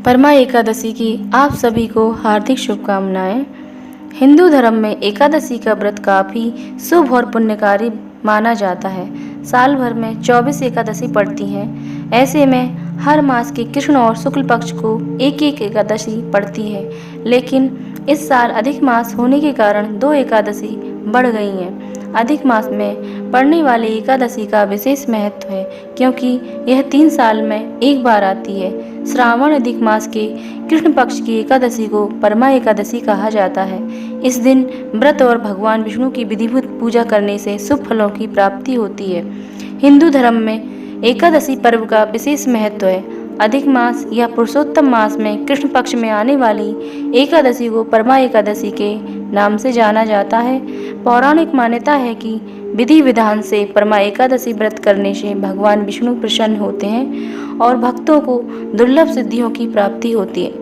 परमा एकादशी की आप सभी को हार्दिक शुभकामनाएं। हिंदू धर्म में एकादशी का व्रत काफ़ी शुभ और पुण्यकारी माना जाता है। साल भर में 24 एकादशी पड़ती हैं। ऐसे में हर मास के कृष्ण और शुक्ल पक्ष को एक एक एकादशी पड़ती है, लेकिन इस साल अधिक मास होने के कारण 2 एकादशी बढ़ गई हैं। अधिक मास में पड़ने वाली एकादशी का विशेष महत्व है, क्योंकि यह 3 साल में एक बार आती है। श्रावण अधिक मास के कृष्ण पक्ष की एकादशी को परमा एकादशी कहा जाता है। इस दिन व्रत और भगवान विष्णु की विधिवत पूजा करने से शुभ फलों की प्राप्ति होती है। हिंदू धर्म में एकादशी पर्व का विशेष महत्व है। अधिक मास या पुरुषोत्तम मास में कृष्ण पक्ष में आने वाली एकादशी को परमा एकादशी के नाम से जाना जाता है। पौराणिक मान्यता है कि विधि विधान से परमा एकादशी व्रत करने से भगवान विष्णु प्रसन्न होते हैं और भक्तों को दुर्लभ सिद्धियों की प्राप्ति होती है।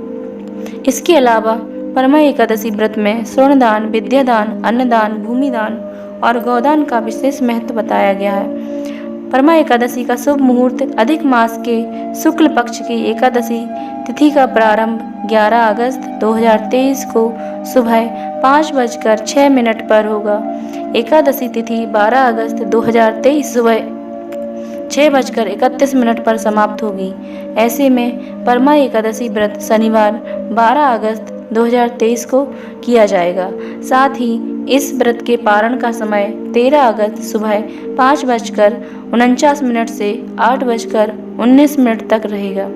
इसके अलावा परमा एकादशी व्रत में स्वर्णदान, विद्यादान, अन्नदान, भूमिदान और गौदान का विशेष महत्व बताया गया है। परमा एकादशी का शुभ मुहूर्त अधिक मास के शुक्ल पक्ष की एकादशी तिथि का प्रारंभ 11 अगस्त 2023 को सुबह 5:06 पर होगा। एकादशी तिथि 12 अगस्त 2023 सुबह 6:31 पर समाप्त होगी। ऐसे में परमा एकादशी व्रत शनिवार 12 अगस्त 2023 को किया जाएगा। साथ ही इस व्रत के पारण का समय 13 अगस्त सुबह 5:49 से 8:19 तक रहेगा।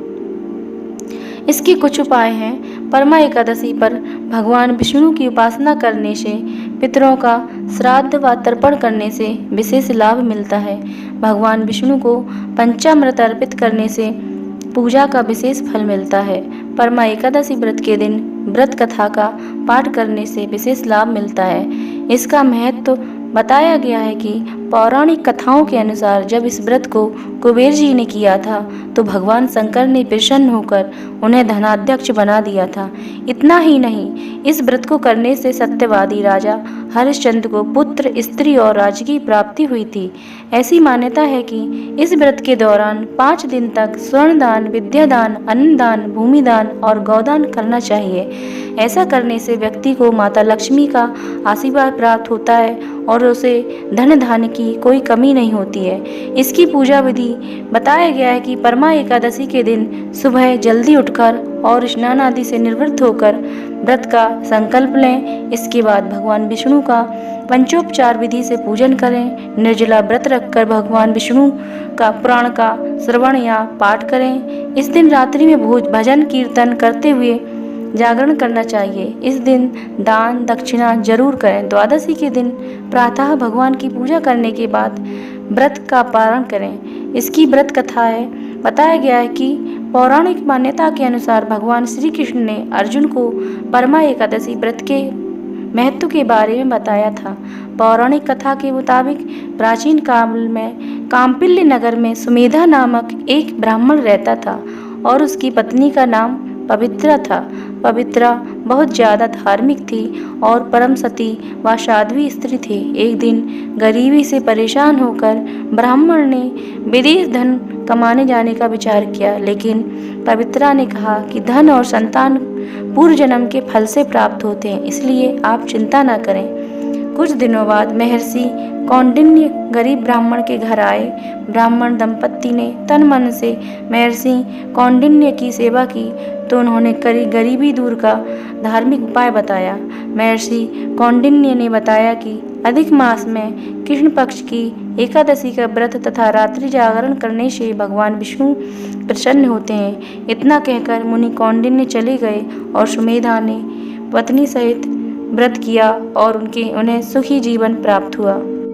इसके कुछ उपाय हैं। परमा एकादशी पर भगवान विष्णु की उपासना करने से, पितरों का श्राद्ध व तर्पण करने से विशेष लाभ मिलता है। भगवान विष्णु को पंचामृत अर्पित करने से पूजा का विशेष फल मिलता है। परमा एकादशी व्रत के दिन व्रत कथा का पाठ करने से विशेष लाभ मिलता है। इसका महत्व बताया गया है कि पौराणिक कथाओं के अनुसार जब इस व्रत को कुबेर जी ने किया था तो भगवान शंकर ने प्रसन्न होकर उन्हें धनाध्यक्ष बना दिया था। इतना ही नहीं, इस व्रत को करने से सत्यवादी राजा हरिश्चंद्र को पुत्र, स्त्री और राज्य की प्राप्ति हुई थी। ऐसी मान्यता है कि इस व्रत के दौरान 5 दिन तक स्वर्णदान, विद्यादान, अन्नदान, भूमिदान और गौदान करना चाहिए। ऐसा करने से व्यक्ति को माता लक्ष्मी का आशीर्वाद प्राप्त होता है और उसे धन धान्य की कोई कमी नहीं होती है। इसकी पूजा विधि बताया गया है कि परमा एकादशी के दिन सुबह जल्दी उठकर और स्नान आदि से निवृत्त होकर व्रत का संकल्प लें। इसके बाद भगवान विष्णु का पंचोपचार विधि से पूजन करें। निर्जला व्रत रखकर भगवान विष्णु का पुराण का श्रवण या पाठ करें। इस दिन रात्रि में भजन कीर्तन करते हुए जागरण करना चाहिए। इस दिन दान दक्षिणा जरूर करें। द्वादशी के दिन प्रातः भगवान की पूजा करने के बाद व्रत का पारण करें। इसकी व्रत कथा है। बताया गया है कि पौराणिक मान्यता के अनुसार भगवान श्री कृष्ण ने अर्जुन को परमा एकादशी व्रत के महत्व के बारे में बताया था। पौराणिक कथा के मुताबिक प्राचीन काल में काम्पिल्य नगर में सुमेधा नामक एक ब्राह्मण रहता था और उसकी पत्नी का नाम पवित्रा था। पवित्रा बहुत ज़्यादा धार्मिक थी और परम सती व साध्वी स्त्री थी। एक दिन गरीबी से परेशान होकर ब्राह्मण ने विदेश धन कमाने जाने का विचार किया, लेकिन पवित्रा ने कहा कि धन और संतान पूर्व जन्म के फल से प्राप्त होते हैं, इसलिए आप चिंता न करें। कुछ दिनों बाद महर्षि कौंडिन्य गरीब ब्राह्मण के घर आए। ब्राह्मण दंपत्ति ने तन मन से महर्षि कौंडिन्य की सेवा की तो उन्होंने गरीबी दूर का धार्मिक उपाय बताया। महर्षि कौंडिन्य ने बताया कि अधिक मास में कृष्ण पक्ष की एकादशी का व्रत तथा रात्रि जागरण करने से भगवान विष्णु प्रसन्न होते हैं। इतना कहकर मुनि कौंडिन्य चले गए और सुमेधा ने पत्नी सहित व्रत किया और उन्हें सुखी जीवन प्राप्त हुआ।